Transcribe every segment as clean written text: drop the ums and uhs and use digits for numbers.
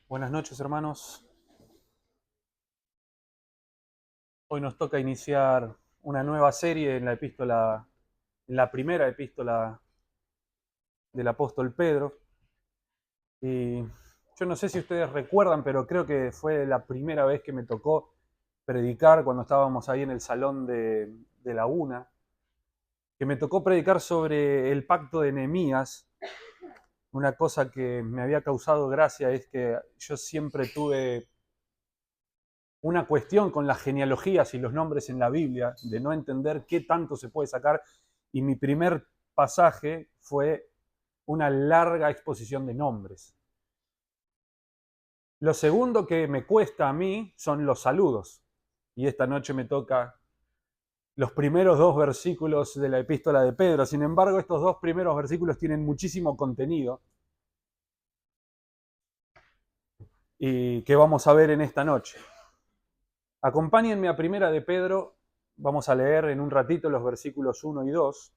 Buenas noches, hermanos. Hoy nos toca iniciar una nueva serie en la primera epístola del apóstol Pedro. Y yo no sé si ustedes recuerdan, pero creo que fue la primera vez que me tocó predicar cuando estábamos ahí en el salón de la UNA, que me tocó predicar sobre el pacto de Nehemías. Una cosa que me había causado gracia es que yo siempre tuve una cuestión con las genealogías y los nombres en la Biblia, de no entender qué tanto se puede sacar, y mi primer pasaje fue una larga exposición de nombres. Lo segundo que me cuesta a mí son los saludos, y esta noche me toca los primeros dos versículos de la epístola de Pedro. Sin embargo, estos dos primeros versículos tienen muchísimo contenido y que vamos a ver en esta noche. Acompáñenme a Primera de Pedro, vamos a leer en un ratito los versículos 1 y 2.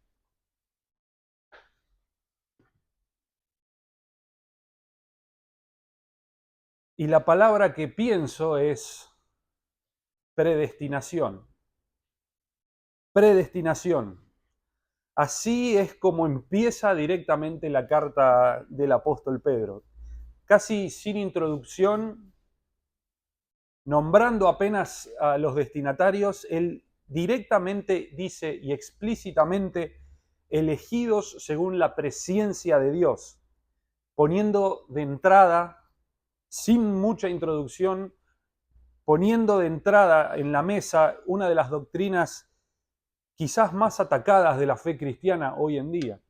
Y la palabra que pienso es predestinación. Predestinación. Así es como empieza directamente la carta del apóstol Pedro. Casi sin introducción, nombrando apenas a los destinatarios, él directamente dice y explícitamente elegidos según la presciencia de Dios, poniendo de entrada, sin mucha introducción, poniendo de entrada en la mesa una de las doctrinas quizás más atacadas de la fe cristiana hoy en día.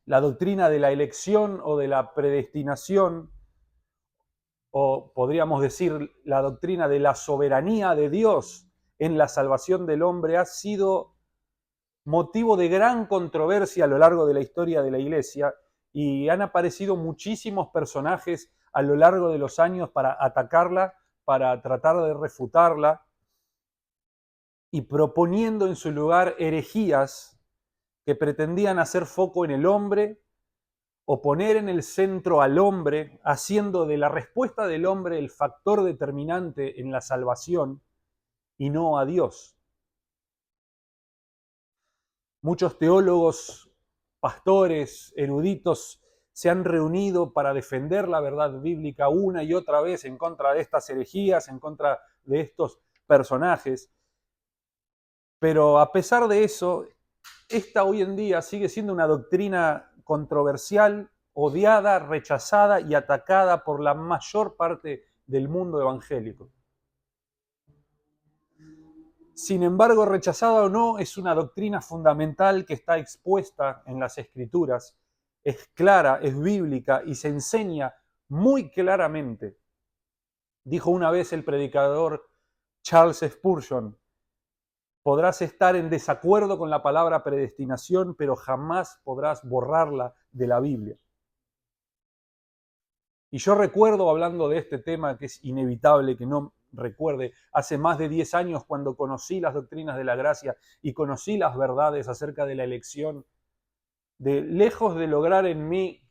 La doctrina de la elección o de la predestinación, o podríamos decir la doctrina de la soberanía de Dios en la salvación del hombre, ha sido motivo de gran controversia a lo largo de la historia de la Iglesia, y han aparecido muchísimos personajes a lo largo de los años para atacarla, para tratar de refutarla, y proponiendo en su lugar herejías que pretendían hacer foco en el hombre o poner en el centro al hombre, haciendo de la respuesta del hombre el factor determinante en la salvación y no a Dios. Muchos teólogos, pastores, eruditos se han reunido para defender la verdad bíblica una y otra vez en contra de estas herejías, en contra de estos personajes. Pero a pesar de eso, esta hoy en día sigue siendo una doctrina controversial, odiada, rechazada y atacada por la mayor parte del mundo evangélico. Sin embargo, rechazada o no, es una doctrina fundamental que está expuesta en las Escrituras, es clara, es bíblica y se enseña muy claramente. Dijo una vez el predicador Charles Spurgeon: podrás estar en desacuerdo con la palabra predestinación, pero jamás podrás borrarla de la Biblia. Y yo recuerdo, hablando de este tema, que es inevitable que no recuerde, hace más de 10 años cuando conocí las doctrinas de la gracia y conocí las verdades acerca de la elección, de lejos de lograr en mí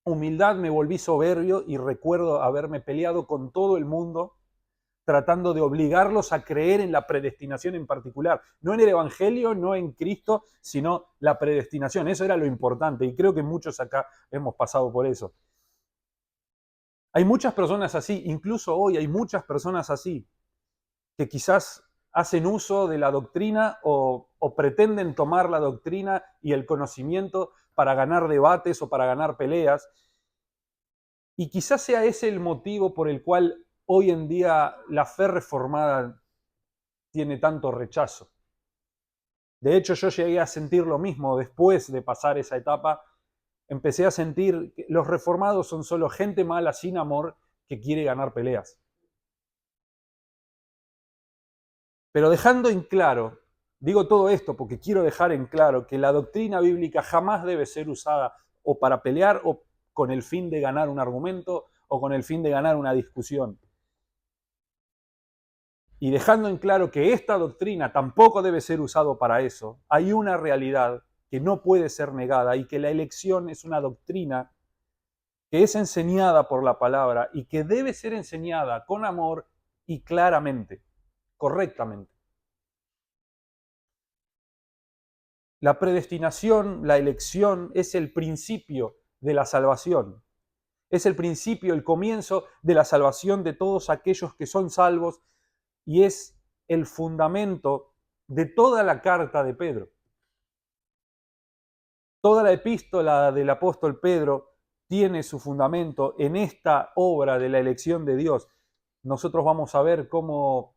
humildad, me volví soberbio y recuerdo haberme peleado con todo el mundo tratando de obligarlos a creer en la predestinación en particular. No en el Evangelio, no en Cristo, sino la predestinación. Eso era lo importante y creo que muchos acá hemos pasado por eso. Hay muchas personas así, incluso hoy hay muchas personas así, que quizás hacen uso de la doctrina o pretenden tomar la doctrina y el conocimiento para ganar debates o para ganar peleas. Y quizás sea ese el motivo por el cual hoy en día la fe reformada tiene tanto rechazo. De hecho, yo llegué a sentir lo mismo después de pasar esa etapa. Empecé a sentir que los reformados son solo gente mala sin amor que quiere ganar peleas. Pero dejando en claro, digo todo esto porque quiero dejar en claro que la doctrina bíblica jamás debe ser usada o para pelear o con el fin de ganar un argumento o con el fin de ganar una discusión. Y dejando en claro que esta doctrina tampoco debe ser usada para eso, hay una realidad que no puede ser negada y que la elección es una doctrina que es enseñada por la palabra y que debe ser enseñada con amor y claramente, correctamente. La predestinación, la elección, es el principio de la salvación. Es el principio, el comienzo de la salvación de todos aquellos que son salvos y es el fundamento de toda la carta de Pedro. Toda la epístola del apóstol Pedro tiene su fundamento en esta obra de la elección de Dios. Nosotros vamos a ver cómo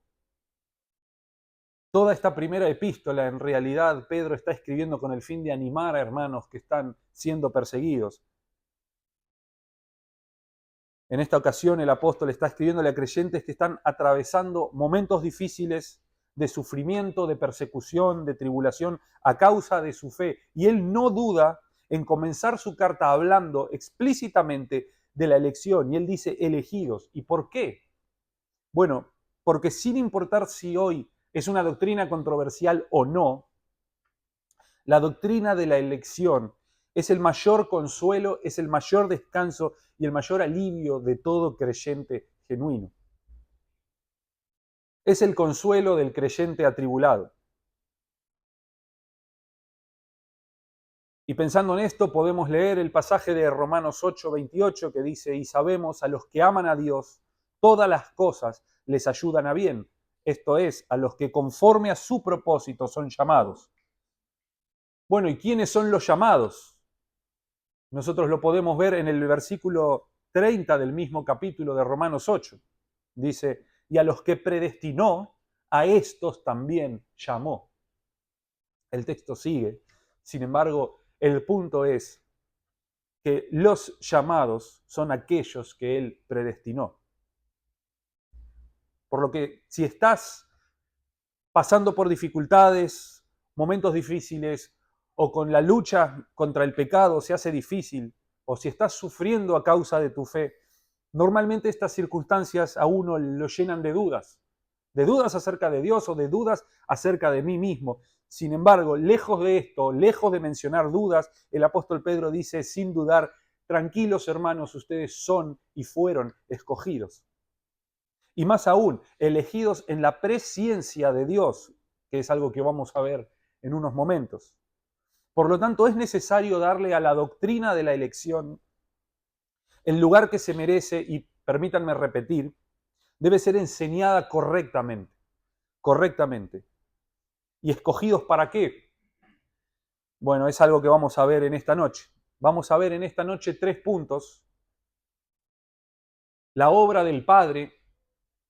toda esta primera epístola, en realidad, Pedro está escribiendo con el fin de animar a hermanos que están siendo perseguidos. En esta ocasión el apóstol está escribiéndole a creyentes que están atravesando momentos difíciles de sufrimiento, de persecución, de tribulación a causa de su fe. Y él no duda en comenzar su carta hablando explícitamente de la elección. Y él dice elegidos. ¿Y por qué? Bueno, porque sin importar si hoy es una doctrina controversial o no, la doctrina de la elección es el mayor consuelo, es el mayor descanso y el mayor alivio de todo creyente genuino. Es el consuelo del creyente atribulado. Y pensando en esto, podemos leer el pasaje de Romanos 8:28 que dice, y sabemos a los que aman a Dios, todas las cosas les ayudan a bien. Esto es, a los que conforme a su propósito son llamados. Bueno, ¿y quiénes son los llamados? Nosotros lo podemos ver en el versículo 30 del mismo capítulo de Romanos 8. Dice, y a los que predestinó, a estos también llamó. El texto sigue. Sin embargo, el punto es que los llamados son aquellos que él predestinó. Por lo que si estás pasando por dificultades, momentos difíciles, o con la lucha contra el pecado se hace difícil, o si estás sufriendo a causa de tu fe, normalmente estas circunstancias a uno lo llenan de dudas acerca de Dios o de dudas acerca de mí mismo. Sin embargo, lejos de esto, lejos de mencionar dudas, el apóstol Pedro dice sin dudar, tranquilos hermanos, ustedes son y fueron escogidos. Y más aún, elegidos en la presciencia de Dios, que es algo que vamos a ver en unos momentos. Por lo tanto, es necesario darle a la doctrina de la elección el lugar que se merece y, permítanme repetir, debe ser enseñada correctamente. Correctamente. ¿Y escogidos para qué? Bueno, es algo que vamos a ver en esta noche. Vamos a ver en esta noche 3 puntos. La obra del Padre,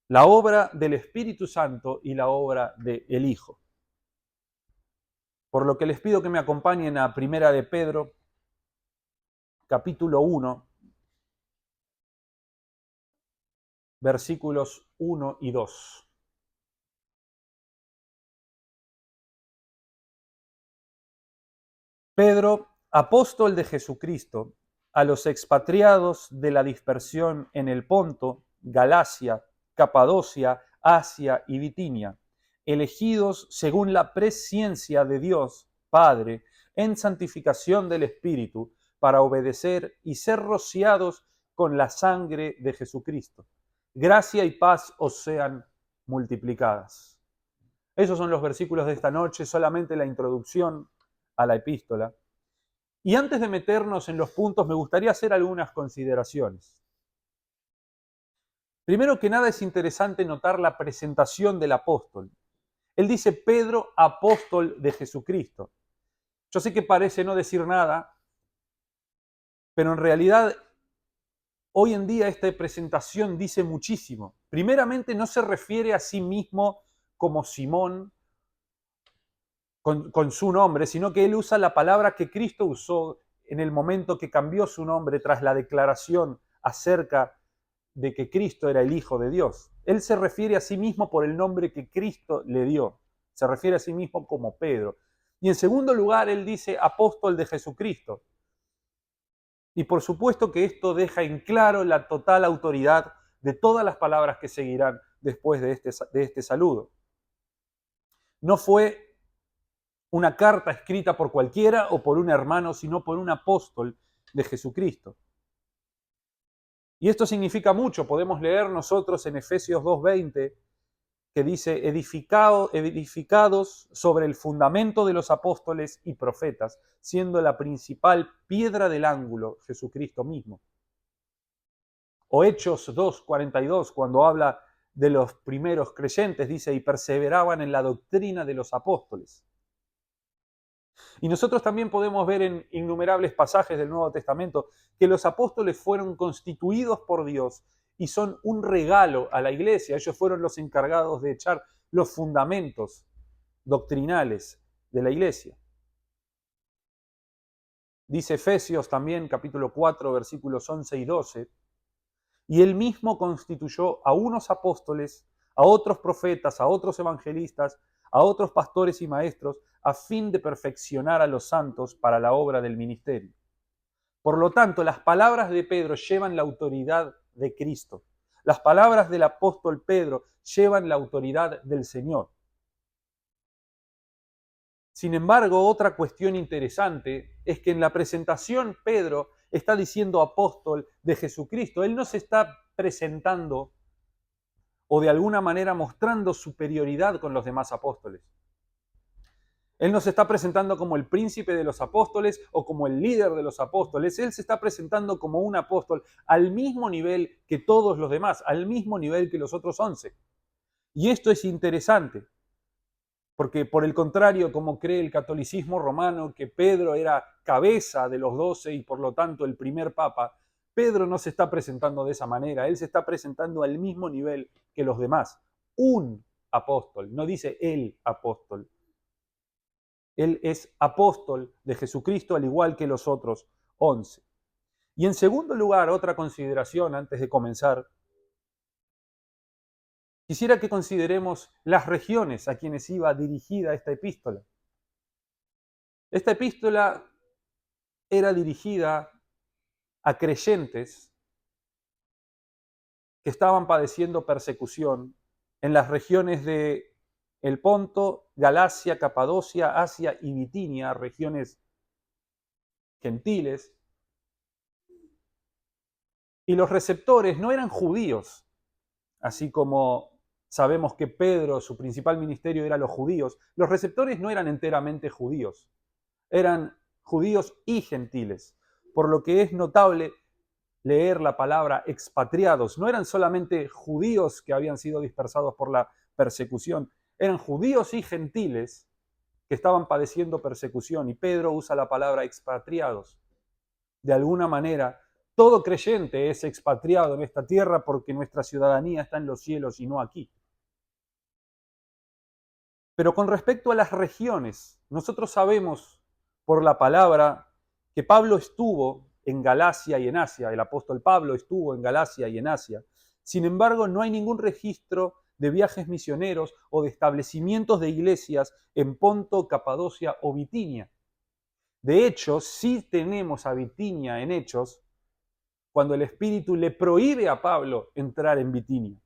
la obra del Espíritu Santo y la obra del Hijo. Por lo que les pido que me acompañen a Primera de Pedro, capítulo 1, versículos 1 y 2. Pedro, apóstol de Jesucristo, a los expatriados de la dispersión en el Ponto, Galacia, Capadocia, Asia y Bitinia, elegidos según la presciencia de Dios, Padre, en santificación del Espíritu, para obedecer y ser rociados con la sangre de Jesucristo. Gracia y paz os sean multiplicadas. Esos son los versículos de esta noche, solamente la introducción a la epístola. Y antes de meternos en los puntos, me gustaría hacer algunas consideraciones. Primero que nada es interesante notar la presentación del apóstol. Él dice Pedro, apóstol de Jesucristo. Yo sé que parece no decir nada, pero en realidad hoy en día esta presentación dice muchísimo. Primeramente no se refiere a sí mismo como Simón con su nombre, sino que él usa la palabra que Cristo usó en el momento que cambió su nombre tras la declaración acerca de que Cristo era el Hijo de Dios. Él se refiere a sí mismo por el nombre que Cristo le dio. Se refiere a sí mismo como Pedro. Y en segundo lugar, él dice apóstol de Jesucristo. Y por supuesto que esto deja en claro la total autoridad de todas las palabras que seguirán después de este saludo. No fue una carta escrita por cualquiera o por un hermano, sino por un apóstol de Jesucristo. Y esto significa mucho. Podemos leer nosotros en Efesios 2:20, que dice, edificados sobre el fundamento de los apóstoles y profetas, siendo la principal piedra del ángulo Jesucristo mismo. O Hechos 2:42, cuando habla de los primeros creyentes, dice, y perseveraban en la doctrina de los apóstoles. Y nosotros también podemos ver en innumerables pasajes del Nuevo Testamento que los apóstoles fueron constituidos por Dios y son un regalo a la iglesia. Ellos fueron los encargados de echar los fundamentos doctrinales de la iglesia. Dice Efesios también, capítulo 4, versículos 11 y 12, y él mismo constituyó a unos apóstoles, a otros profetas, a otros evangelistas, a otros pastores y maestros, a fin de perfeccionar a los santos para la obra del ministerio. Por lo tanto, las palabras de Pedro llevan la autoridad de Cristo. Las palabras del apóstol Pedro llevan la autoridad del Señor. Sin embargo, otra cuestión interesante es que en la presentación Pedro está diciendo apóstol de Jesucristo. Él no se está presentando o de alguna manera mostrando superioridad con los demás apóstoles. Él no se está presentando como el príncipe de los apóstoles o como el líder de los apóstoles. Él se está presentando como un apóstol al mismo nivel que todos los demás, al mismo nivel que los otros 11. Y esto es interesante, porque por el contrario, como cree el catolicismo romano, que Pedro era cabeza de los 12 y por lo tanto el primer papa, Pedro no se está presentando de esa manera. Él se está presentando al mismo nivel que los demás. Un apóstol, no dice el apóstol. Él es apóstol de Jesucristo al igual que los otros 11. Y en segundo lugar, otra consideración antes de comenzar, quisiera que consideremos las regiones a quienes iba dirigida esta epístola. Esta epístola era dirigida a creyentes que estaban padeciendo persecución en las regiones de el Ponto, Galacia, Capadocia, Asia y Bitinia, regiones gentiles. Y los receptores no eran judíos, así como sabemos que Pedro, su principal ministerio era los judíos. Los receptores no eran enteramente judíos, eran judíos y gentiles, por lo que es notable leer la palabra expatriados. No eran solamente judíos que habían sido dispersados por la persecución, eran judíos y gentiles que estaban padeciendo persecución, y Pedro usa la palabra expatriados. De alguna manera, todo creyente es expatriado en esta tierra porque nuestra ciudadanía está en los cielos y no aquí. Pero con respecto a las regiones, nosotros sabemos por la palabra que Pablo estuvo en Galacia y en Asia, el apóstol Pablo estuvo en Galacia y en Asia. Sin embargo, no hay ningún registro de viajes misioneros o de establecimientos de iglesias en Ponto, Capadocia o Bitinia. De hecho, sí tenemos a Bitinia en Hechos, cuando el Espíritu le prohíbe a Pablo entrar en Bitinia.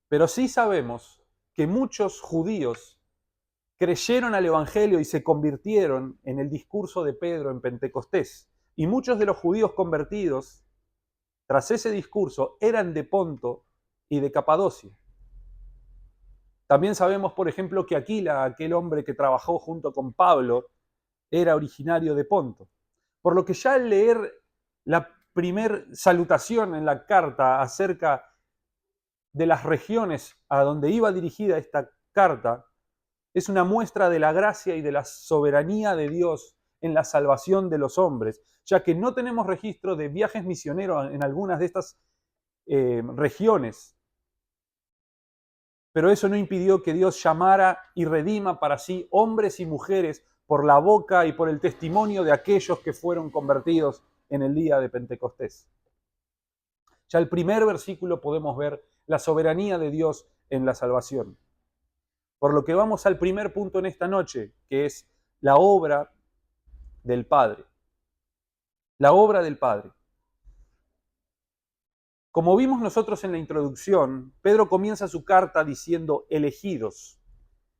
Pero sí sabemos que muchos judíos creyeron al Evangelio y se convirtieron en el discurso de Pedro en Pentecostés. Y muchos de los judíos convertidos, tras ese discurso, eran de Ponto y de Capadocia. También sabemos, por ejemplo, que Aquila, aquel hombre que trabajó junto con Pablo, era originario de Ponto. Por lo que ya al leer la primer salutación en la carta acerca de las regiones a donde iba dirigida esta carta, es una muestra de la gracia y de la soberanía de Dios en la salvación de los hombres, ya que no tenemos registro de viajes misioneros en algunas de estas regiones. Pero eso no impidió que Dios llamara y redima para sí hombres y mujeres por la boca y por el testimonio de aquellos que fueron convertidos en el día de Pentecostés. Ya el primer versículo podemos ver la soberanía de Dios en la salvación. Por lo que vamos al primer punto en esta noche, que es la obra del Padre. La obra del Padre. Como vimos nosotros en la introducción, Pedro comienza su carta diciendo elegidos.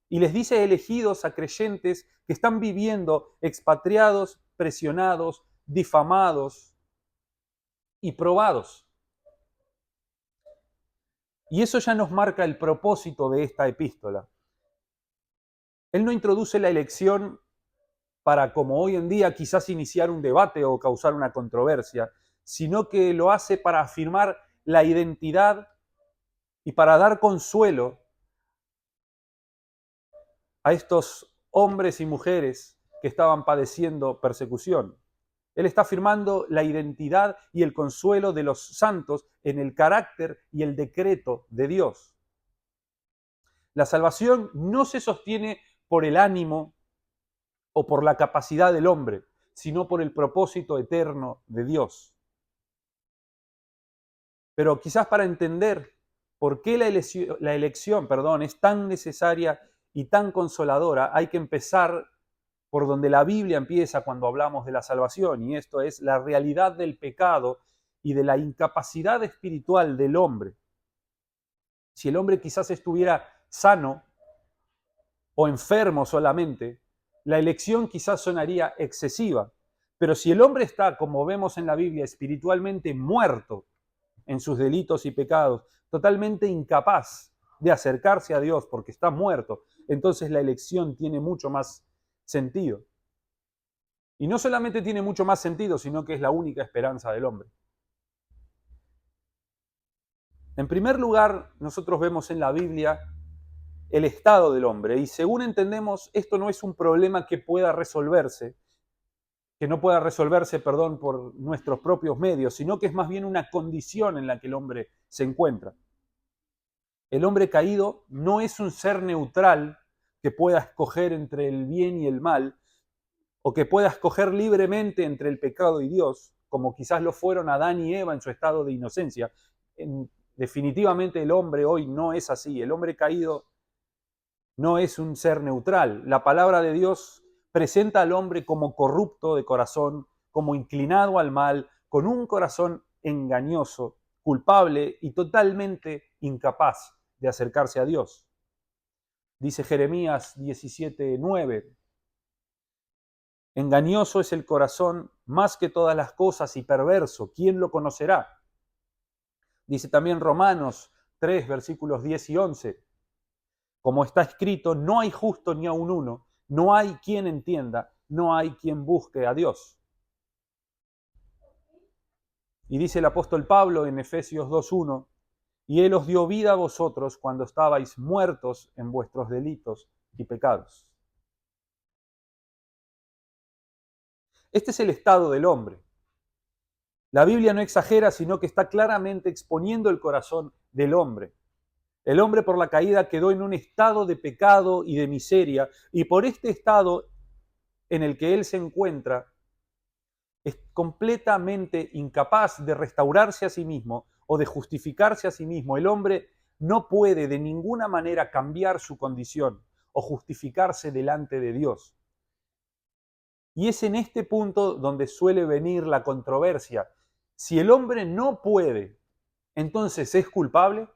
Y les dice elegidos a creyentes que están viviendo expatriados, presionados, difamados y probados. Y eso ya nos marca el propósito de esta epístola. Él no introduce la elección para, como hoy en día, quizás iniciar un debate o causar una controversia, sino que lo hace para afirmar la identidad y para dar consuelo a estos hombres y mujeres que estaban padeciendo persecución. Él está afirmando la identidad y el consuelo de los santos en el carácter y el decreto de Dios. La salvación no se sostiene por el ánimo o por la capacidad del hombre, sino por el propósito eterno de Dios. Pero quizás para entender por qué la elección es tan necesaria y tan consoladora, hay que empezar por donde la Biblia empieza cuando hablamos de la salvación, y esto es la realidad del pecado y de la incapacidad espiritual del hombre. Si el hombre quizás estuviera sano o enfermo solamente, la elección quizás sonaría excesiva. Pero si el hombre está, como vemos en la Biblia, espiritualmente muerto en sus delitos y pecados, totalmente incapaz de acercarse a Dios porque está muerto, entonces la elección tiene mucho más sentido. Y no solamente tiene mucho más sentido, sino que es la única esperanza del hombre. En primer lugar, nosotros vemos en la Biblia el estado del hombre, y según entendemos, esto no es un problema que pueda resolverse, por nuestros propios medios, sino que es más bien una condición en la que el hombre se encuentra. El hombre caído no es un ser neutral que pueda escoger entre el bien y el mal, o que pueda escoger libremente entre el pecado y Dios, como quizás lo fueron Adán y Eva en su estado de inocencia. Definitivamente el hombre hoy no es así. El hombre caído no es un ser neutral. La palabra de Dios presenta al hombre como corrupto de corazón, como inclinado al mal, con un corazón engañoso, culpable y totalmente incapaz de acercarse a Dios. Dice Jeremías 17:9. Engañoso es el corazón más que todas las cosas y perverso. ¿Quién lo conocerá? Dice también Romanos 3, versículos 10 y 11. Como está escrito, no hay justo ni aun uno, no hay quien entienda, no hay quien busque a Dios. Y dice el apóstol Pablo en Efesios 2:1, y Él os dio vida a vosotros cuando estabais muertos en vuestros delitos y pecados. Este es el estado del hombre. La Biblia no exagera, sino que está claramente exponiendo el corazón del hombre. El hombre por la caída quedó en un estado de pecado y de miseria, y por este estado en el que él se encuentra, es completamente incapaz de restaurarse a sí mismo o de justificarse a sí mismo. El hombre no puede de ninguna manera cambiar su condición o justificarse delante de Dios. Y es en este punto donde suele venir la controversia. Si el hombre no puede, ¿entonces es culpable?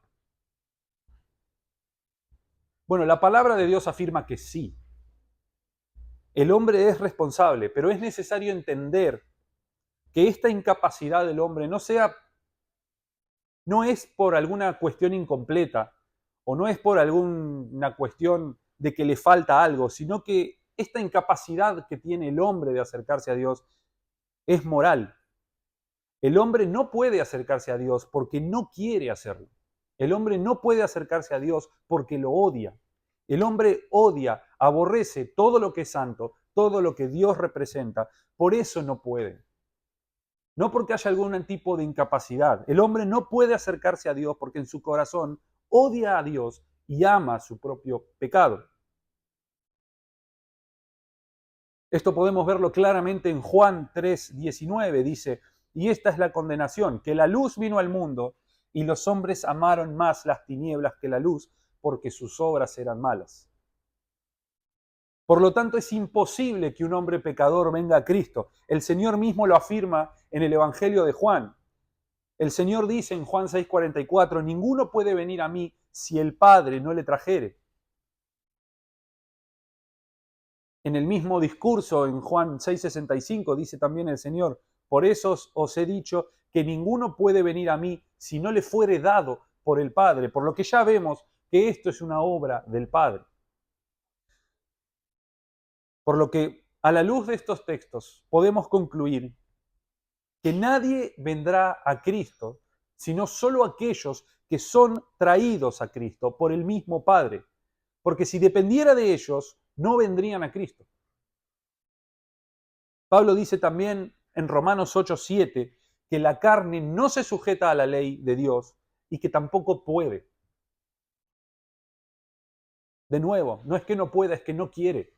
Bueno, la palabra de Dios afirma que sí. El hombre es responsable, pero es necesario entender que esta incapacidad del hombre no es por alguna cuestión incompleta o no es por alguna cuestión de que le falta algo, sino que esta incapacidad que tiene el hombre de acercarse a Dios es moral. El hombre no puede acercarse a Dios porque no quiere hacerlo. El hombre no puede acercarse a Dios porque lo odia. El hombre odia, aborrece todo lo que es santo, todo lo que Dios representa. Por eso no puede. No porque haya algún tipo de incapacidad. El hombre no puede acercarse a Dios porque en su corazón odia a Dios y ama su propio pecado. Esto podemos verlo claramente en Juan 3:19. Dice, y esta es la condenación, que la luz vino al mundo y los hombres amaron más las tinieblas que la luz porque sus obras eran malas. Por lo tanto, es imposible que un hombre pecador venga a Cristo. El Señor mismo lo afirma en el Evangelio de Juan. El Señor dice en Juan 6:44, ninguno puede venir a mí si el Padre no le trajere. En el mismo discurso, en Juan 6:65, dice también el Señor: por eso os he dicho que ninguno puede venir a mí si no le fuere dado por el Padre, por lo que ya vemos que esto es una obra del Padre. Por lo que, a la luz de estos textos, podemos concluir que nadie vendrá a Cristo, sino solo aquellos que son traídos a Cristo por el mismo Padre. Porque si dependiera de ellos, no vendrían a Cristo. Pablo dice también en Romanos 8:7 que la carne no se sujeta a la ley de Dios y que tampoco puede. De nuevo, no es que no pueda, es que no quiere.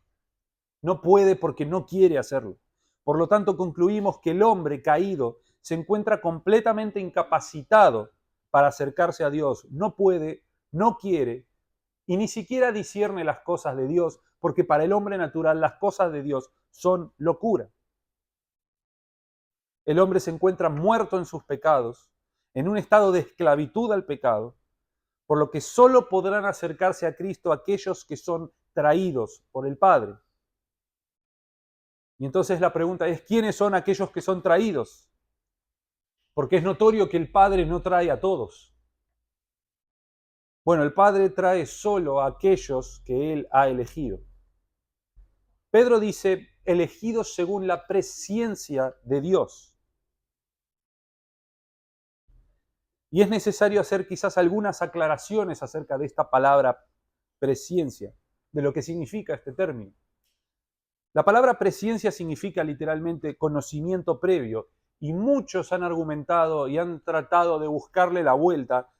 No puede porque no quiere hacerlo. Por lo tanto, concluimos que el hombre caído se encuentra completamente incapacitado para acercarse a Dios. No puede, no quiere y ni siquiera discierne las cosas de Dios, porque para el hombre natural las cosas de Dios son locura. El hombre se encuentra muerto en sus pecados, en un estado de esclavitud al pecado, por lo que solo podrán acercarse a Cristo aquellos que son traídos por el Padre. Y entonces la pregunta es, ¿quiénes son aquellos que son traídos? Porque es notorio que el Padre no trae a todos. Bueno, el Padre trae solo a aquellos que Él ha elegido. Pedro dice, elegidos según la presciencia de Dios. Y es necesario hacer quizás algunas aclaraciones acerca de esta palabra presciencia, de lo que significa este término. La palabra presciencia significa literalmente conocimiento previo, y muchos han argumentado y han tratado de buscarle la vuelta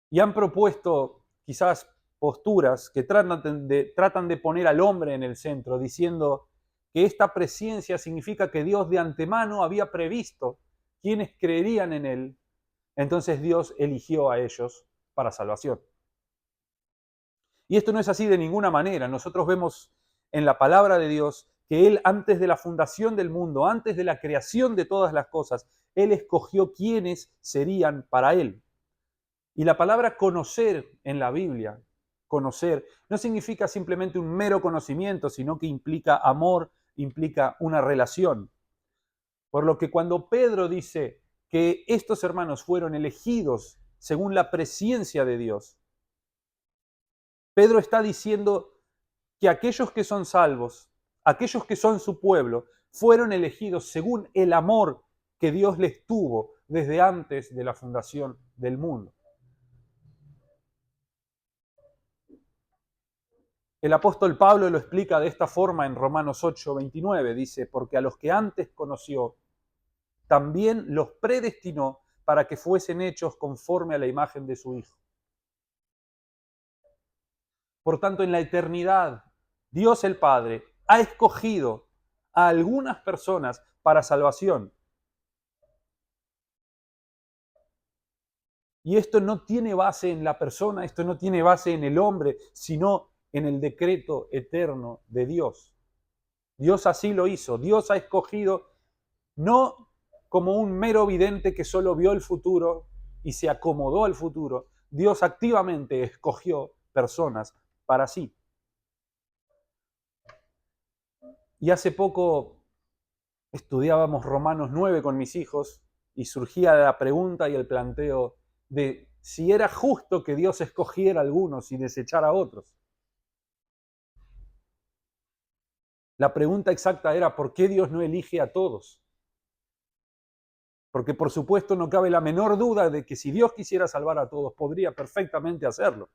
y han propuesto quizás posturas que tratan de poner al hombre en el centro, diciendo que esta presciencia significa que Dios de antemano había previsto quienes creerían en Él, entonces Dios eligió a ellos para salvación. Y esto no es así de ninguna manera. Nosotros vemos en la palabra de Dios que Él, antes de la fundación del mundo, antes de la creación de todas las cosas, Él escogió quiénes serían para Él. Y la palabra conocer en la Biblia, conocer, no significa simplemente un mero conocimiento, sino que implica amor, implica una relación. Por lo que cuando Pedro dice que estos hermanos fueron elegidos según la presciencia de Dios, Pedro está diciendo que aquellos que son salvos, aquellos que son su pueblo, fueron elegidos según el amor que Dios les tuvo desde antes de la fundación del mundo. El apóstol Pablo lo explica de esta forma en Romanos 8:29. Dice, porque a los que antes conoció, también los predestinó para que fuesen hechos conforme a la imagen de su Hijo. Por tanto, en la eternidad, Dios el Padre ha escogido a algunas personas para salvación. Y esto no tiene base en la persona, esto no tiene base en el hombre, sino en el decreto eterno de Dios. Dios así lo hizo. Dios ha escogido no como un mero vidente que solo vio el futuro y se acomodó al futuro. Dios activamente escogió personas para sí. Y hace poco estudiábamos Romanos 9 con mis hijos y surgía la pregunta y el planteo de si era justo que Dios escogiera a algunos y desechara a otros. La pregunta exacta era ¿por qué Dios no elige a todos? Porque por supuesto no cabe la menor duda de que si Dios quisiera salvar a todos, podría perfectamente hacerlo.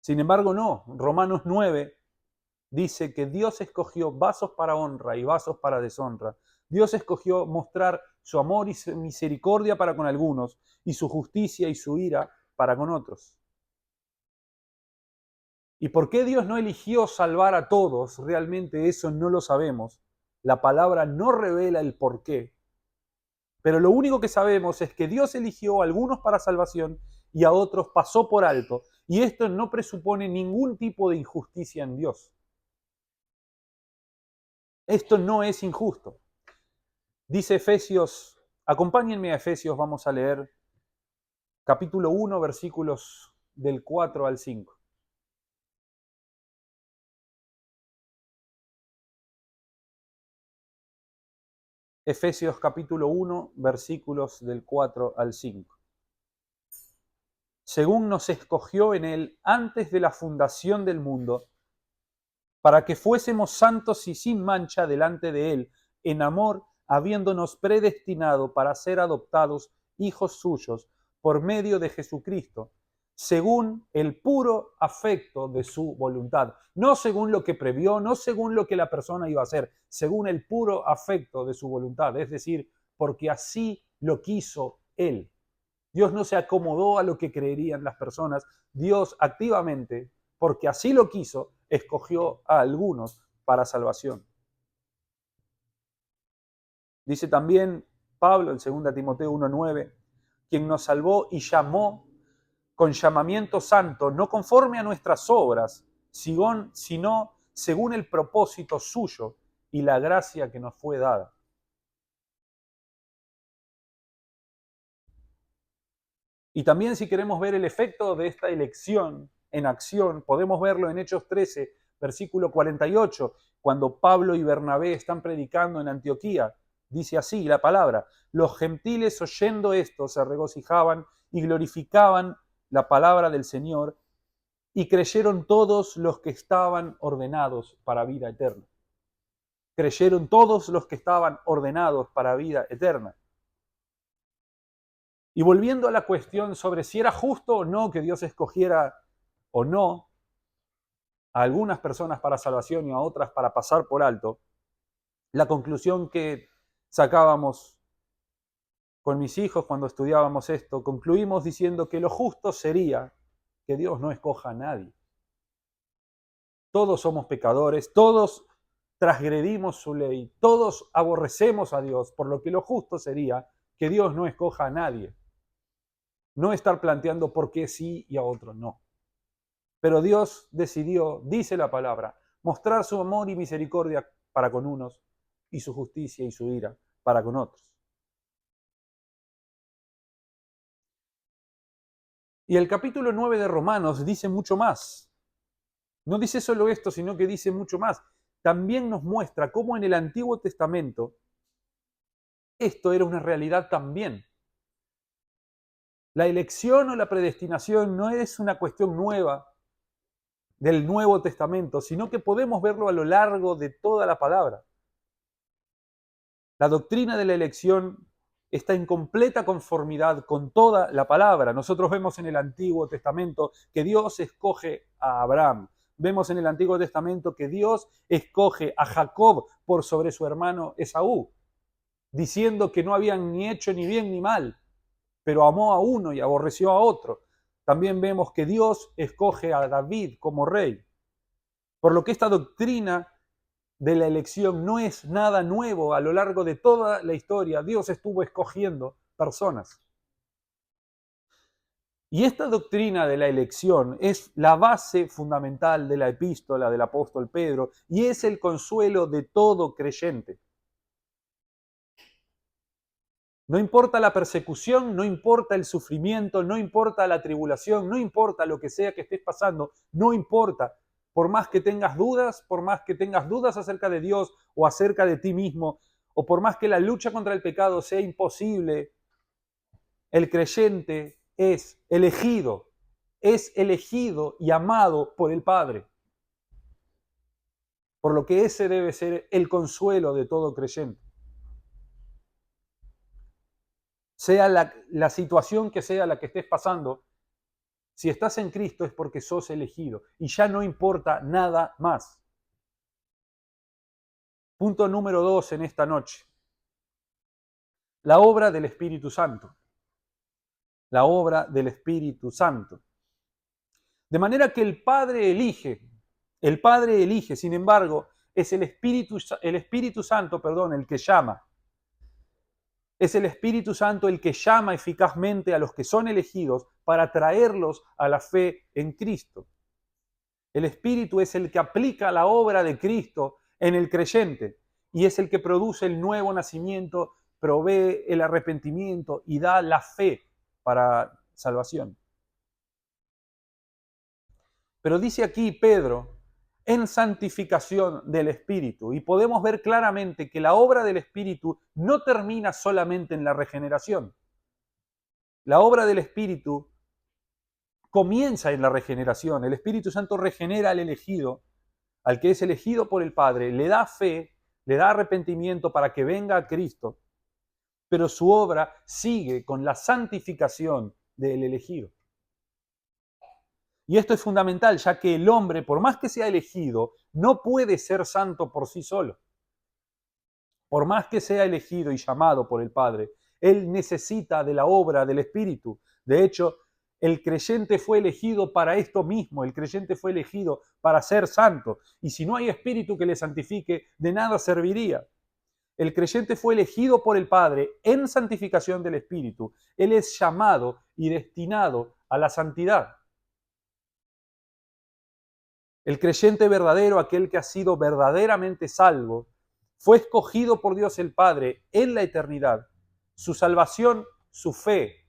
Sin embargo, no. Romanos 9 dice que Dios escogió vasos para honra y vasos para deshonra. Dios escogió mostrar su amor y su misericordia para con algunos y su justicia y su ira para con otros. ¿Y por qué Dios no eligió salvar a todos? Realmente eso no lo sabemos. La palabra no revela el por qué. Pero lo único que sabemos es que Dios eligió a algunos para salvación y a otros pasó por alto. Y esto no presupone ningún tipo de injusticia en Dios. Esto no es injusto. Dice Efesios, acompáñenme a Efesios, vamos a leer capítulo 1, versículos del 4 al 5. Efesios capítulo 1, versículos del 4 al 5. Según nos escogió en él antes de la fundación del mundo, para que fuésemos santos y sin mancha delante de él, en amor, habiéndonos predestinado para ser adoptados hijos suyos por medio de Jesucristo, según el puro afecto de su voluntad. No según lo que previó, no según lo que la persona iba a hacer, según el puro afecto de su voluntad. Es decir, porque así lo quiso él. Dios no se acomodó a lo que creerían las personas. Dios activamente, porque así lo quiso, escogió a algunos para salvación. Dice también Pablo en 2 Timoteo 1:9, quien nos salvó y llamó con llamamiento santo, no conforme a nuestras obras, sino según el propósito suyo y la gracia que nos fue dada. Y también si queremos ver el efecto de esta elección en acción, podemos verlo en Hechos 13, versículo 48, cuando Pablo y Bernabé están predicando en Antioquía. Dice así la palabra: los gentiles oyendo esto se regocijaban y glorificaban la palabra del Señor, y creyeron todos los que estaban ordenados para vida eterna. Creyeron todos los que estaban ordenados para vida eterna. Y volviendo a la cuestión sobre si era justo o no que Dios escogiera o no a algunas personas para salvación y a otras para pasar por alto, la conclusión que sacábamos con mis hijos cuando estudiábamos esto, concluimos diciendo que lo justo sería que Dios no escoja a nadie. Todos somos pecadores, todos transgredimos su ley, todos aborrecemos a Dios, por lo que lo justo sería que Dios no escoja a nadie. No estar planteando por qué sí y a otro no. Pero Dios decidió, dice la palabra, mostrar su amor y misericordia para con unos y su justicia y su ira para con otros. Y el capítulo 9 de Romanos dice mucho más. No dice solo esto, sino que dice mucho más. También nos muestra cómo en el Antiguo Testamento esto era una realidad también. La elección o la predestinación no es una cuestión nueva del Nuevo Testamento, sino que podemos verlo a lo largo de toda la palabra. La doctrina de la elección está en completa conformidad con toda la palabra. Nosotros vemos en el Antiguo Testamento que Dios escoge a Abraham. Vemos en el Antiguo Testamento que Dios escoge a Jacob por sobre su hermano Esaú, diciendo que no habían ni hecho ni bien ni mal, pero amó a uno y aborreció a otro. También vemos que Dios escoge a David como rey. Por lo que esta doctrina de la elección no es nada nuevo. A lo largo de toda la historia, Dios estuvo escogiendo personas. Y esta doctrina de la elección es la base fundamental de la epístola del apóstol Pedro y es el consuelo de todo creyente. No importa la persecución, no importa el sufrimiento, no importa la tribulación, no importa lo que sea que estés pasando, no importa. Por más que tengas dudas, acerca de Dios o acerca de ti mismo, o por más que la lucha contra el pecado sea imposible, el creyente es elegido y amado por el Padre. Por lo que ese debe ser el consuelo de todo creyente. Sea la situación que sea la que estés pasando, si estás en Cristo es porque sos elegido y ya no importa nada más. Punto número 2 en esta noche. La obra del Espíritu Santo. La obra del Espíritu Santo. De manera que el Padre elige, sin embargo, es el Espíritu Santo, el que llama. Es el Espíritu Santo el que llama eficazmente a los que son elegidos para traerlos a la fe en Cristo. El Espíritu es el que aplica la obra de Cristo en el creyente y es el que produce el nuevo nacimiento, provee el arrepentimiento y da la fe para salvación. Pero dice aquí Pedro en santificación del Espíritu. Y podemos ver claramente que la obra del Espíritu no termina solamente en la regeneración. La obra del Espíritu comienza en la regeneración. El Espíritu Santo regenera al elegido, al que es elegido por el Padre, le da fe, le da arrepentimiento para que venga a Cristo, pero su obra sigue con la santificación del elegido. Y esto es fundamental, ya que el hombre, por más que sea elegido, no puede ser santo por sí solo. Por más que sea elegido y llamado por el Padre, él necesita de la obra del Espíritu. De hecho, el creyente fue elegido para esto mismo, el creyente fue elegido para ser santo. Y si no hay Espíritu que le santifique, de nada serviría. El creyente fue elegido por el Padre en santificación del Espíritu. Él es llamado y destinado a la santidad. El creyente verdadero, aquel que ha sido verdaderamente salvo, fue escogido por Dios el Padre en la eternidad. Su salvación, su fe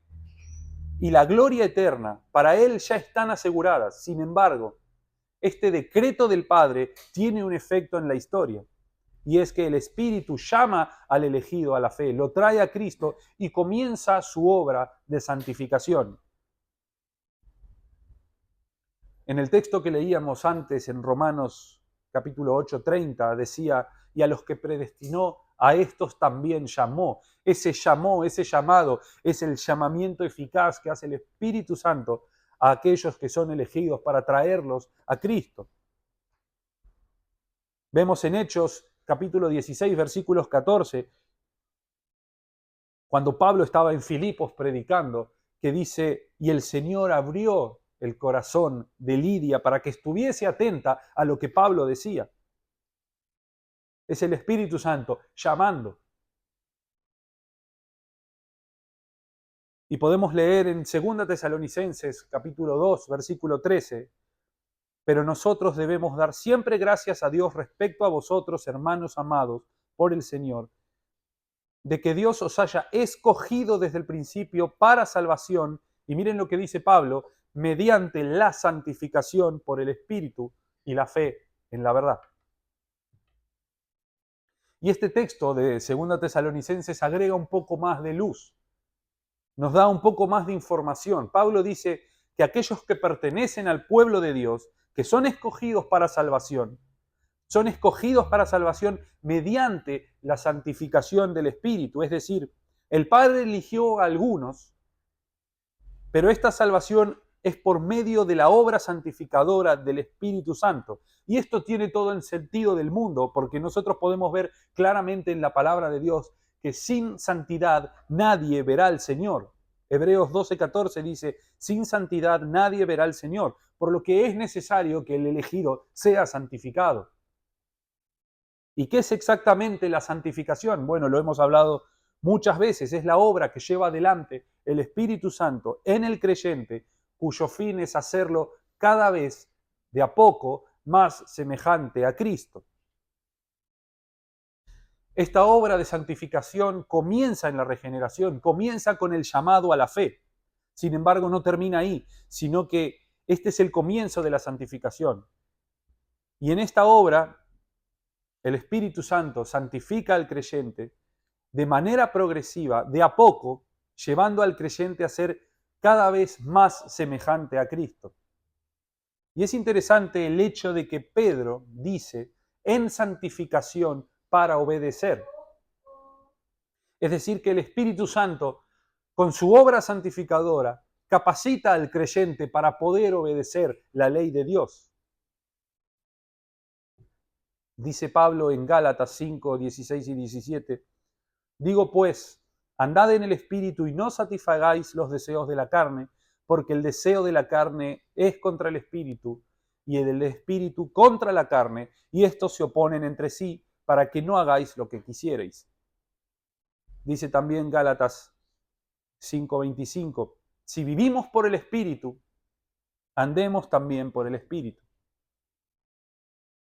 y la gloria eterna para él ya están aseguradas. Sin embargo, este decreto del Padre tiene un efecto en la historia. Y es que el Espíritu llama al elegido a la fe, lo trae a Cristo y comienza su obra de santificación. En el texto que leíamos antes en Romanos capítulo 8:30 decía, y a los que predestinó, a estos también llamó. Ese llamado, es el llamamiento eficaz que hace el Espíritu Santo a aquellos que son elegidos para traerlos a Cristo. Vemos en Hechos capítulo 16, versículos 14, cuando Pablo estaba en Filipos predicando, que dice, y el Señor abrió el corazón de Lidia para que estuviese atenta a lo que Pablo decía. Es el Espíritu Santo llamando. Y podemos leer en 2 Tesalonicenses capítulo 2, versículo 13, pero nosotros debemos dar siempre gracias a Dios respecto a vosotros, hermanos amados, por el Señor, de que Dios os haya escogido desde el principio para salvación, y miren lo que dice Pablo, mediante la santificación por el Espíritu y la fe en la verdad. Y este texto de 2 Tesalonicenses agrega un poco más de luz, nos da un poco más de información. Pablo dice que aquellos que pertenecen al pueblo de Dios, que son escogidos para salvación, son escogidos para salvación mediante la santificación del Espíritu. Es decir, el Padre eligió a algunos, pero esta salvación es por medio de la obra santificadora del Espíritu Santo. Y esto tiene todo el sentido del mundo, porque nosotros podemos ver claramente en la palabra de Dios que sin santidad nadie verá al Señor. Hebreos 12:14 dice, sin santidad nadie verá al Señor, por lo que es necesario que el elegido sea santificado. ¿Y qué es exactamente la santificación? Bueno, lo hemos hablado muchas veces, es la obra que lleva adelante el Espíritu Santo en el creyente, cuyo fin es hacerlo cada vez de a poco más semejante a Cristo. Esta obra de santificación comienza en la regeneración, comienza con el llamado a la fe. Sin embargo, no termina ahí, sino que este es el comienzo de la santificación. Y en esta obra, el Espíritu Santo santifica al creyente de manera progresiva, de a poco, llevando al creyente a ser cada vez más semejante a Cristo. Y es interesante el hecho de que Pedro dice, en santificación para obedecer. Es decir, que el Espíritu Santo, con su obra santificadora, capacita al creyente para poder obedecer la ley de Dios. Dice Pablo en Gálatas 5, 16 y 17, digo pues, andad en el Espíritu y no satisfagáis los deseos de la carne, porque el deseo de la carne es contra el Espíritu, y el del Espíritu contra la carne, y estos se oponen entre sí, para que no hagáis lo que quisierais. Dice también Gálatas 5:25, si vivimos por el Espíritu, andemos también por el Espíritu.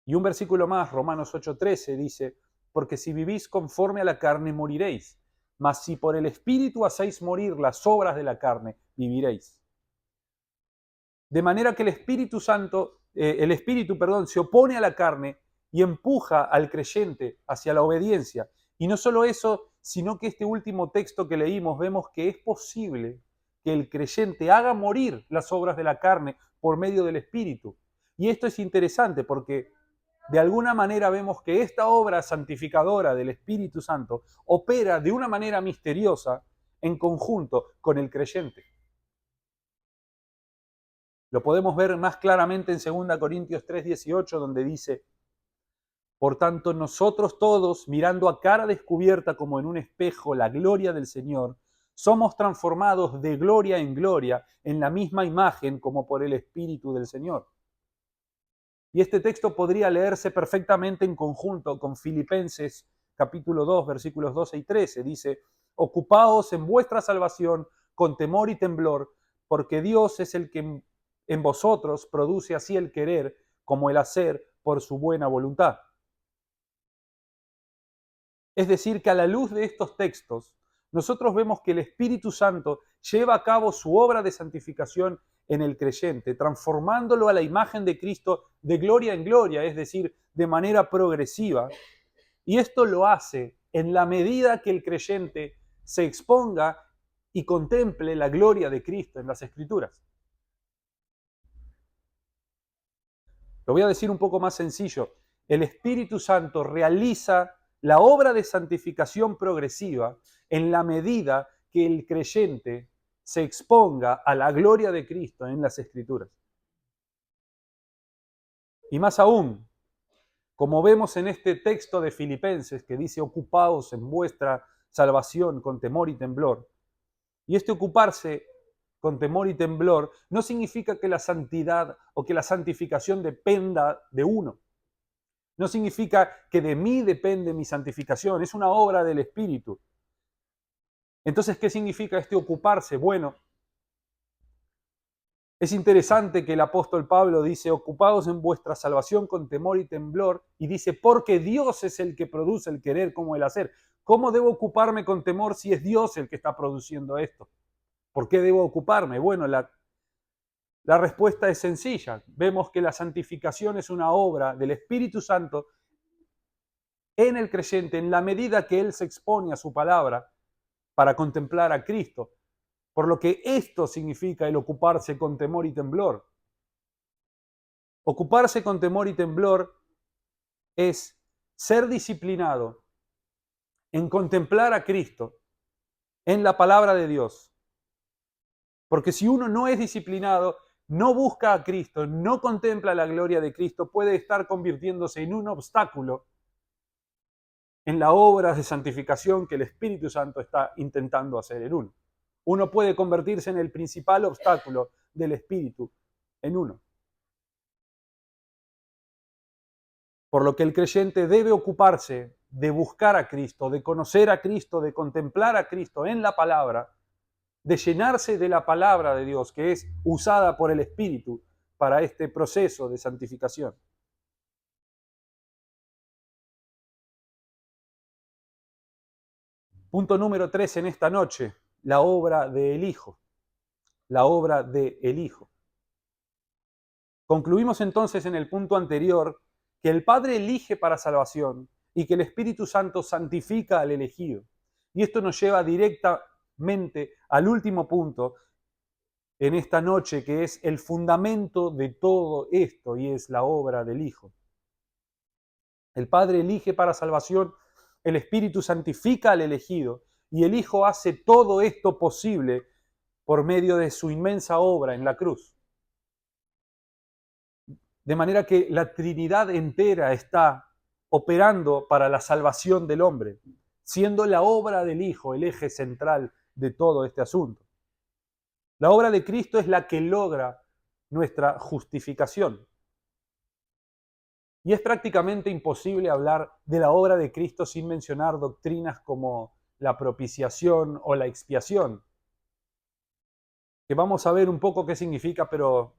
Y un versículo más, Romanos 8:13, dice, porque si vivís conforme a la carne, moriréis, mas si por el Espíritu hacéis morir las obras de la carne, viviréis. De manera que el Espíritu Santo el espíritu, perdón, se opone a la carne y empuja al creyente hacia la obediencia. Y no solo eso, sino que este último texto que leímos vemos que es posible que el creyente haga morir las obras de la carne por medio del espíritu. Y esto es interesante porque de alguna manera vemos que esta obra santificadora del Espíritu Santo opera de una manera misteriosa en conjunto con el creyente. Lo podemos ver más claramente en 2 Corintios 3:18, donde dice: por tanto, nosotros todos, mirando a cara descubierta como en un espejo la gloria del Señor, somos transformados de gloria en gloria en la misma imagen como por el Espíritu del Señor. Y este texto podría leerse perfectamente en conjunto con Filipenses capítulo 2, versículos 12 y 13. Dice: ocupaos en vuestra salvación con temor y temblor, porque Dios es el que en vosotros produce así el querer como el hacer por su buena voluntad. Es decir, que a la luz de estos textos, nosotros vemos que el Espíritu Santo lleva a cabo su obra de santificación en el creyente, transformándolo a la imagen de Cristo de gloria en gloria, es decir, de manera progresiva. Y esto lo hace en la medida que el creyente se exponga y contemple la gloria de Cristo en las Escrituras. Lo voy a decir un poco más sencillo. El Espíritu Santo realiza la obra de santificación progresiva en la medida que el creyente se exponga a la gloria de Cristo en las Escrituras. Y más aún, como vemos en este texto de Filipenses que dice: ocupaos en vuestra salvación con temor y temblor. Y este ocuparse con temor y temblor no significa que la santidad o que la santificación dependa de uno. No significa que de mí depende mi santificación, es una obra del Espíritu. Entonces, ¿qué significa este ocuparse? Bueno, es interesante que el apóstol Pablo dice: ocupaos en vuestra salvación con temor y temblor, y dice: porque Dios es el que produce el querer como el hacer. ¿Cómo debo ocuparme con temor si es Dios el que está produciendo esto? ¿Por qué debo ocuparme? Bueno, la respuesta es sencilla. Vemos que la santificación es una obra del Espíritu Santo en el creyente en la medida que él se expone a su palabra para contemplar a Cristo. Por lo que esto significa el ocuparse con temor y temblor. Ocuparse con temor y temblor es ser disciplinado en contemplar a Cristo en la palabra de Dios. Porque si uno no es disciplinado, no busca a Cristo, no contempla la gloria de Cristo, puede estar convirtiéndose en un obstáculo en la obra de santificación que el Espíritu Santo está intentando hacer en uno. Uno puede convertirse en el principal obstáculo del Espíritu en uno. Por lo que el creyente debe ocuparse de buscar a Cristo, de conocer a Cristo, de contemplar a Cristo en la palabra, de llenarse de la palabra de Dios, que es usada por el Espíritu para este proceso de santificación. Punto número 3 en esta noche: la obra del Hijo. La obra del Hijo. Concluimos entonces en el punto anterior que el Padre elige para salvación y que el Espíritu Santo santifica al elegido. Y esto nos lleva directamente al último punto en esta noche, que es el fundamento de todo esto, y es la obra del Hijo. El Padre elige para salvación, el Espíritu santifica al elegido, y el Hijo hace todo esto posible por medio de su inmensa obra en la cruz. De manera que la Trinidad entera está operando para la salvación del hombre, siendo la obra del Hijo el eje central de todo este asunto. La obra de Cristo es la que logra nuestra justificación. Y es prácticamente imposible hablar de la obra de Cristo sin mencionar doctrinas como la propiciación o la expiación, que vamos a ver un poco qué significa, pero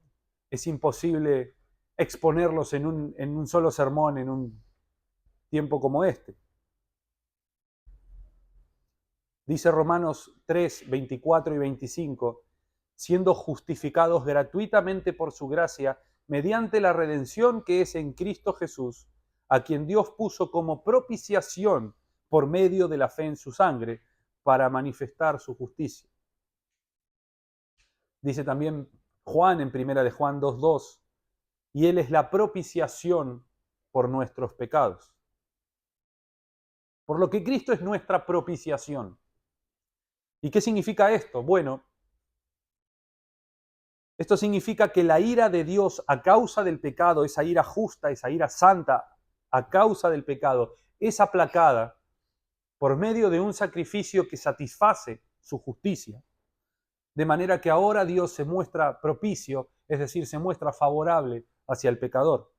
es imposible exponerlos en un solo sermón en un tiempo como este. Dice Romanos 3, 24 y 25, siendo justificados gratuitamente por su gracia mediante la redención que es en Cristo Jesús, a quien Dios puso como propiciación por medio de la fe en su sangre, para manifestar su justicia. Dice también Juan en primera de Juan 2:2, y Él es la propiciación por nuestros pecados. Por lo que Cristo es nuestra propiciación. ¿Y qué significa esto? Bueno, esto significa que la ira de Dios a causa del pecado, esa ira justa, esa ira santa a causa del pecado, es aplacada por medio de un sacrificio que satisface su justicia. De manera que ahora Dios se muestra propicio, es decir, se muestra favorable hacia el pecador.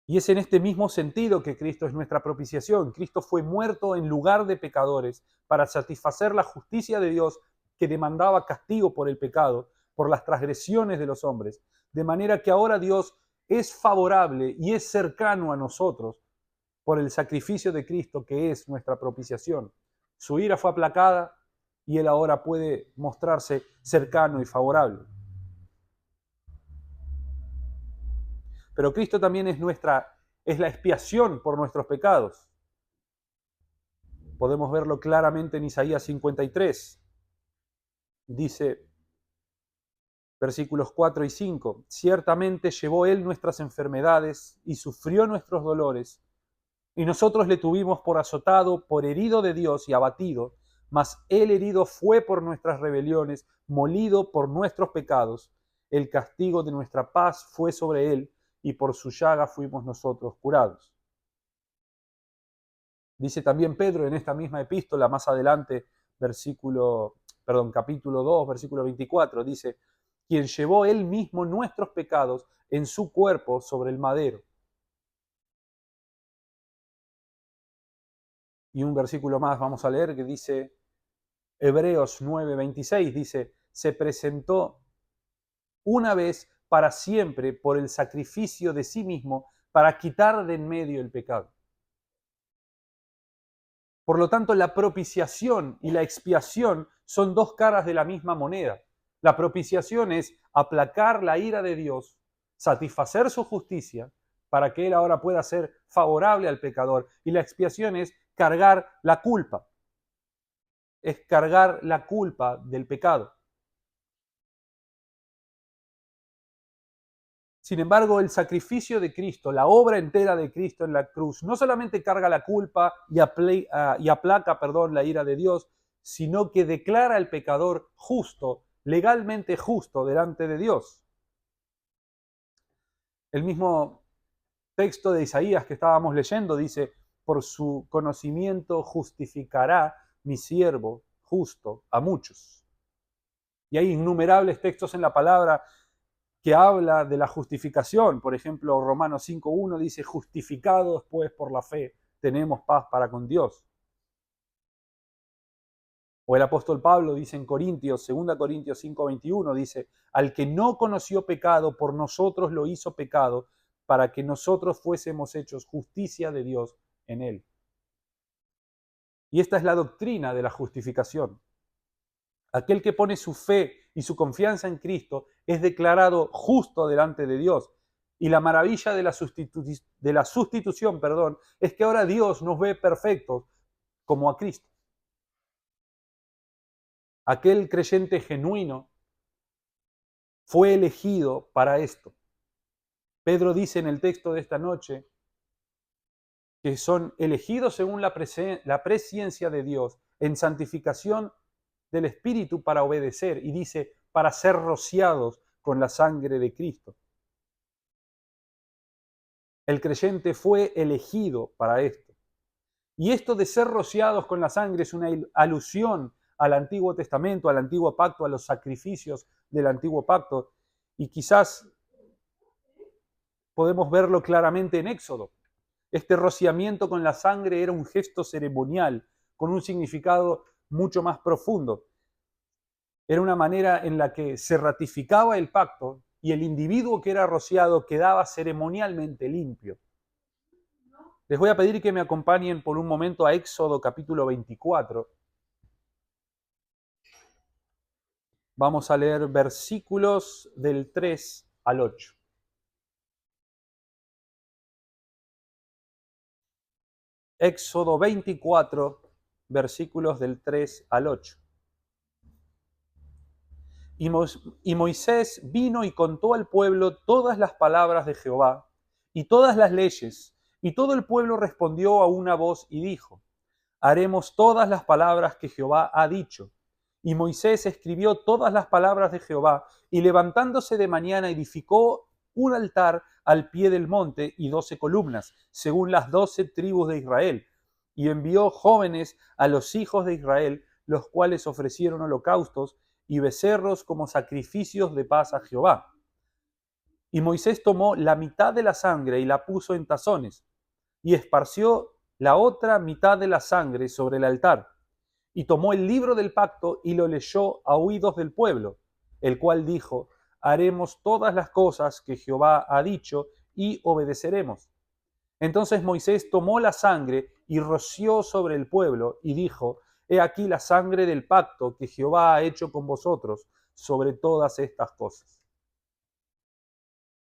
Y es en este mismo sentido que Cristo es nuestra propiciación. Cristo fue muerto en lugar de pecadores para satisfacer la justicia de Dios que demandaba castigo por el pecado, por las transgresiones de los hombres. De manera que ahora Dios es favorable y es cercano a nosotros por el sacrificio de Cristo que es nuestra propiciación. Su ira fue aplacada y Él ahora puede mostrarse cercano y favorable. Pero Cristo también es la expiación por nuestros pecados. Podemos verlo claramente en Isaías 53. Dice, versículos 4 y 5, ciertamente llevó Él nuestras enfermedades y sufrió nuestros dolores, y nosotros le tuvimos por azotado, por herido de Dios y abatido, mas Él herido fue por nuestras rebeliones, molido por nuestros pecados. El castigo de nuestra paz fue sobre Él, y por su llaga fuimos nosotros curados. Dice también Pedro en esta misma epístola, más adelante, capítulo 2, versículo 24, dice, quien llevó Él mismo nuestros pecados en su cuerpo sobre el madero. Y un versículo más vamos a leer que dice, Hebreos 9:26, dice, se presentó una vez para siempre por el sacrificio de sí mismo para quitar de en medio el pecado. Por lo tanto, la propiciación y la expiación son dos caras de la misma moneda. La propiciación es aplacar la ira de Dios, satisfacer su justicia para que Él ahora pueda ser favorable al pecador. Y la expiación es cargar la culpa. Es cargar la culpa del pecado. Sin embargo, el sacrificio de Cristo, la obra entera de Cristo en la cruz, no solamente carga la culpa y aplaca, la ira de Dios, sino que declara al pecador justo, legalmente justo delante de Dios. El mismo texto de Isaías que estábamos leyendo dice, por su conocimiento justificará mi siervo justo a muchos. Y hay innumerables textos en la palabra que habla de la justificación. Por ejemplo, Romanos 5:1 dice, justificados pues por la fe, tenemos paz para con Dios. O el apóstol Pablo dice en Corintios, 2 Corintios 5:21, dice, al que no conoció pecado, por nosotros lo hizo pecado, para que nosotros fuésemos hechos justicia de Dios en él. Y esta es la doctrina de la justificación. Aquel que pone su fe y su confianza en Cristo es declarado justo delante de Dios. Y la maravilla de la sustitución, es que ahora Dios nos ve perfectos como a Cristo. Aquel creyente genuino fue elegido para esto. Pedro dice en el texto de esta noche que son elegidos según la presciencia de Dios en santificación del Espíritu para obedecer, y dice, para ser rociados con la sangre de Cristo. El creyente fue elegido para esto. Y esto de ser rociados con la sangre es una alusión al Antiguo Testamento, al Antiguo Pacto, a los sacrificios del Antiguo Pacto. Y quizás podemos verlo claramente en Éxodo. Este rociamiento con la sangre era un gesto ceremonial, con un significado mucho más profundo. Era una manera en la que se ratificaba el pacto y el individuo que era rociado quedaba ceremonialmente limpio. Les voy a pedir que me acompañen por un momento a Éxodo capítulo 24. Vamos a leer versículos del 3 al 8. Éxodo 24, versículos del 3 al 8. Y Moisés vino y contó al pueblo todas las palabras de Jehová y todas las leyes, y todo el pueblo respondió a una voz y dijo: haremos todas las palabras que Jehová ha dicho. Y Moisés escribió todas las palabras de Jehová, y levantándose de mañana edificó un altar al pie del monte y 12 columnas, según las 12 tribus de Israel. Y envió jóvenes a los hijos de Israel, los cuales ofrecieron holocaustos y becerros como sacrificios de paz a Jehová. Y Moisés tomó la mitad de la sangre y la puso en tazones, y esparció la otra mitad de la sangre sobre el altar. Y tomó el libro del pacto y lo leyó a oídos del pueblo, el cual dijo: haremos todas las cosas que Jehová ha dicho y obedeceremos. Entonces Moisés tomó la sangre y roció sobre el pueblo y dijo: he aquí la sangre del pacto que Jehová ha hecho con vosotros sobre todas estas cosas.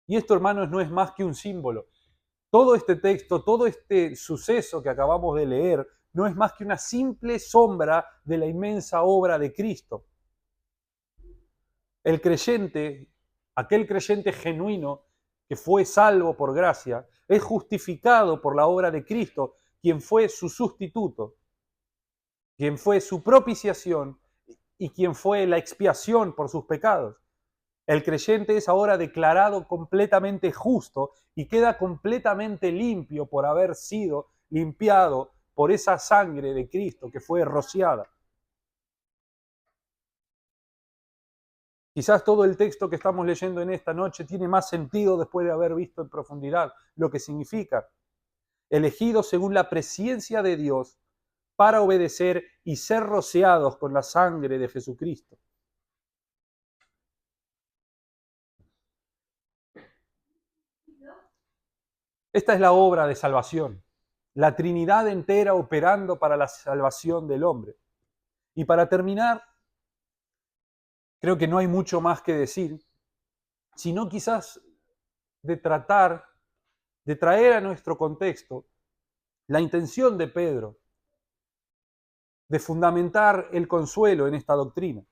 Y esto, hermanos, no es más que un símbolo. Todo este texto, todo este suceso que acabamos de leer, no es más que una simple sombra de la inmensa obra de Cristo. El creyente, aquel creyente genuino que fue salvo por gracia, es justificado por la obra de Cristo, quien fue su sustituto, quien fue su propiciación y quien fue la expiación por sus pecados. El creyente es ahora declarado completamente justo y queda completamente limpio por haber sido limpiado por esa sangre de Cristo que fue rociada. Quizás todo el texto que estamos leyendo en esta noche tiene más sentido después de haber visto en profundidad lo que significa. Elegidos según la presciencia de Dios para obedecer y ser rociados con la sangre de Jesucristo. Esta es la obra de salvación, la Trinidad entera operando para la salvación del hombre. Y para terminar, creo que no hay mucho más que decir, sino quizás de tratar de traer a nuestro contexto la intención de Pedro de fundamentar el consuelo en esta doctrina.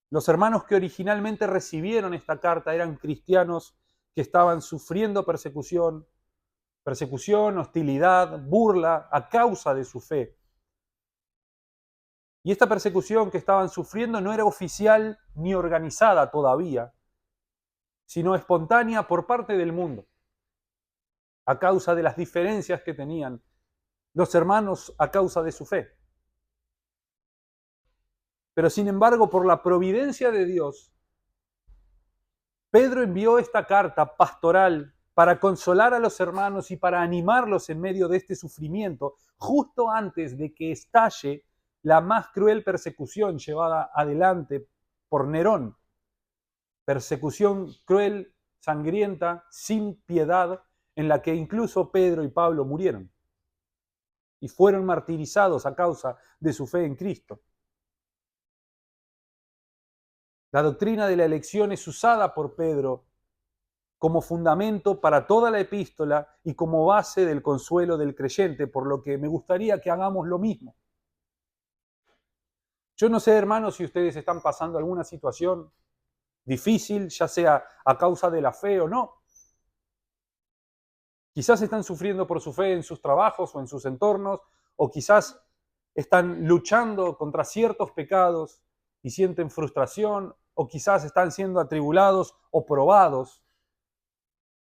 Los hermanos que originalmente recibieron esta carta eran cristianos que estaban sufriendo persecución, hostilidad, burla a causa de su fe. Y esta persecución que estaban sufriendo no era oficial ni organizada todavía, sino espontánea por parte del mundo, a causa de las diferencias que tenían los hermanos a causa de su fe. Pero sin embargo, por la providencia de Dios, Pedro envió esta carta pastoral para consolar a los hermanos y para animarlos en medio de este sufrimiento, justo antes de que estalle la más cruel persecución llevada adelante por Nerón. Persecución cruel, sangrienta, sin piedad, en la que incluso Pedro y Pablo murieron y fueron martirizados a causa de su fe en Cristo. La doctrina de la elección es usada por Pedro como fundamento para toda la epístola y como base del consuelo del creyente, por lo que me gustaría que hagamos lo mismo. Yo no sé, hermanos, si ustedes están pasando alguna situación difícil, ya sea a causa de la fe o no. Quizás están sufriendo por su fe en sus trabajos o en sus entornos, o quizás están luchando contra ciertos pecados y sienten frustración, o quizás están siendo atribulados o probados.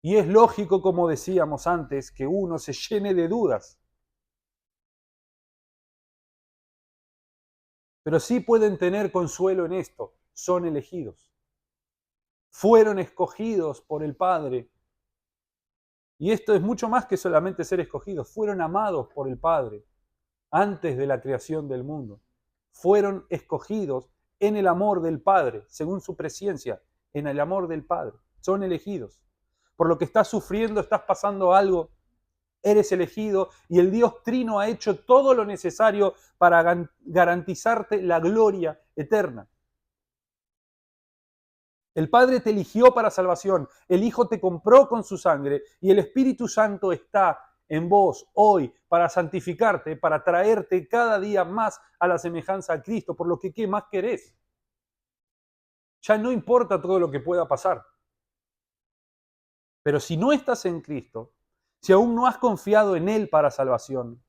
Y es lógico, como decíamos antes, que uno se llene de dudas. Pero sí pueden tener consuelo en esto, son elegidos. Fueron escogidos por el Padre. Y esto es mucho más que solamente ser escogidos, fueron amados por el Padre antes de la creación del mundo. Fueron escogidos en el amor del Padre, según su presciencia, en el amor del Padre. Son elegidos. Por lo que estás sufriendo, estás pasando algo, eres elegido y el Dios Trino ha hecho todo lo necesario para garantizarte la gloria eterna. El Padre te eligió para salvación, el Hijo te compró con su sangre y el Espíritu Santo está en vos hoy para santificarte, para traerte cada día más a la semejanza a Cristo, por lo que ¿qué más querés? Ya no importa todo lo que pueda pasar. Pero si no estás en Cristo, si aún no has confiado en Él para salvación,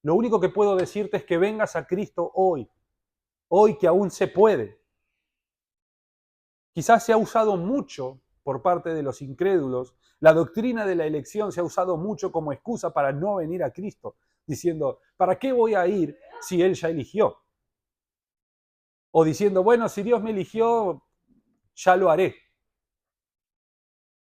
lo único que puedo decirte es que vengas a Cristo hoy, hoy que aún se puede. Quizás se ha usado mucho por parte de los incrédulos, la doctrina de la elección se ha usado mucho como excusa para no venir a Cristo, diciendo, ¿para qué voy a ir si Él ya eligió? O diciendo, bueno, si Dios me eligió, ya lo haré.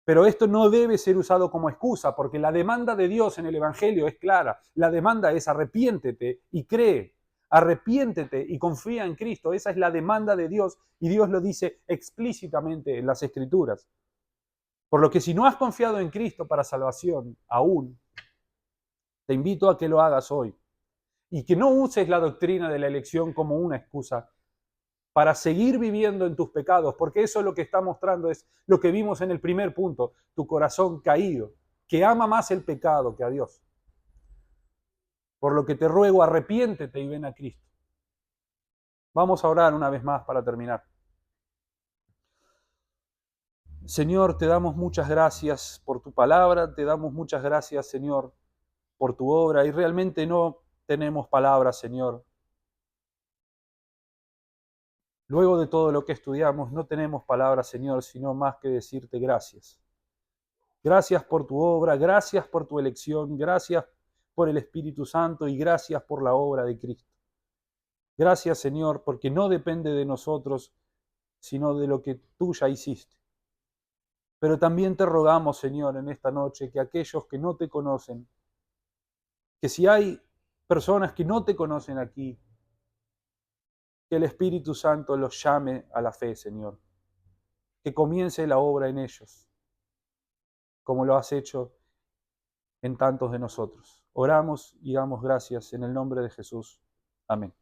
Pero esto no debe ser usado como excusa, porque la demanda de Dios en el Evangelio es clara. La demanda es arrepiéntete y cree. Arrepiéntete y confía en Cristo. Esa es la demanda de Dios y Dios lo dice explícitamente en las Escrituras. Por lo que si no has confiado en Cristo para salvación aún, te invito a que lo hagas hoy. Y que no uses la doctrina de la elección como una excusa para seguir viviendo en tus pecados, porque eso es lo que está mostrando, es lo que vimos en el primer punto, tu corazón caído, que ama más el pecado que a Dios. Por lo que te ruego, arrepiéntete y ven a Cristo. Vamos a orar una vez más para terminar. Señor, te damos muchas gracias por tu palabra, te damos muchas gracias, Señor, por tu obra, y realmente no tenemos palabras, Señor. Luego de todo lo que estudiamos, no tenemos palabras, Señor, sino más que decirte gracias. Gracias por tu obra, gracias por tu elección, gracias por el Espíritu Santo y gracias por la obra de Cristo. Gracias, Señor, porque no depende de nosotros, sino de lo que tú ya hiciste. Pero también te rogamos, Señor, en esta noche, que aquellos que no te conocen, que si hay personas que no te conocen aquí, que el Espíritu Santo los llame a la fe, Señor. Que comience la obra en ellos, como lo has hecho en tantos de nosotros. Oramos y damos gracias en el nombre de Jesús. Amén.